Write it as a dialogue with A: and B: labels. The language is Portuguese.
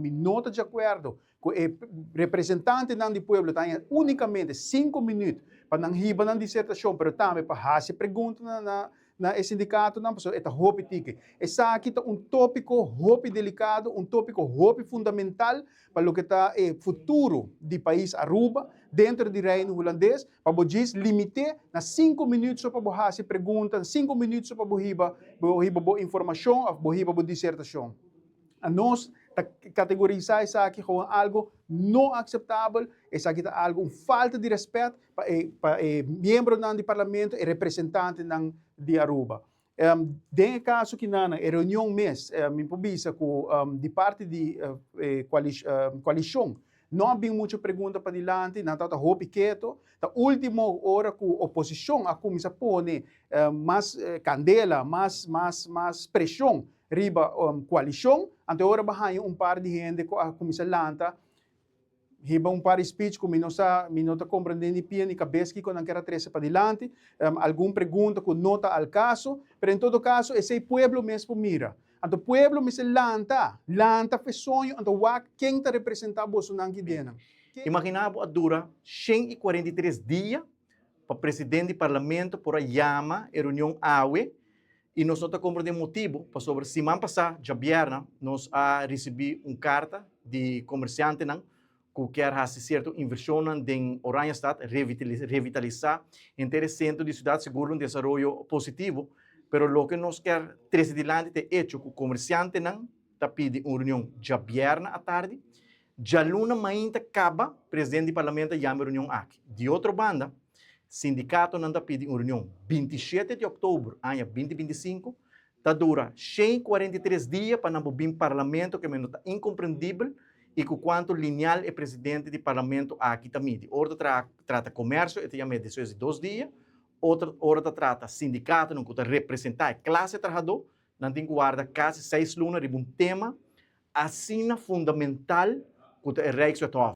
A: me nota de acordo com o representante do povo tem unicamente 5 minutos para não riba na dissertação, mas também para fazer perguntas na sindicato não pessoa eta hopi tique. Essa aqui tá tópico hopi delicado, tópico hopi fundamental para o que está futuro do país Aruba dentro do reino holandês, para vocês limitar na 5 minutos só para fazer perguntas, 5 minutos só para riba informação, riba dissertação. A nós categorizar isso aqui como algo não aceitável, isso aqui é algo falta de respeito para membro do Parlamento e representante de Aruba. Tem caso que na reunião mês, me publica de parte de coalição, não havia muita pergunta para diante, não estava hopi quieto. Na última hora que a oposição a começar a pôr mais candela, mais pressão riba coalição, ante agora bahaya par de gente que começa a lançar riba par de speech que não está compreendendo pia ni cabeça que não quer trazer para diante, alguma pergunta que nota ao caso, mas em todo caso esse pueblo mesmo mira. Então o pueblo me se lanta fez sonho, então quem está representando Bolsonaro aqui dentro?
B: Imaginava a dura 143 dias para o Presidente do Parlamento por a yama e reunião AUE. E nós não compreendemos motivo, para sobre semana passada, já vierna, nós recebi carta de comerciante que quer fazer certa inversão em Oranha Stad, revitalizar inteiro centro de cidade seguro um desenvolvimento positivo, pero lo que nós quer trazer adiante é hecho que o comerciante está pedindo uma reunião já vierna à tarde, já luna mainta acaba, Presidente do Parlamento chama reunião aqui. De outra banda, Sindicatonan está pedindo uma reunião 27 de outubro, ano 2025, está dura 143 dias para não vir Parlamento, que é incompreendível, e que quanto lineal é Presidente do Parlamento aqui também. Outra trata comércio, e tem 2 dias, outra trata sindicato, não que representar a classe trabalhadora, não tem guarda quase 6 lunas de um tema, assim fundamental, que é reis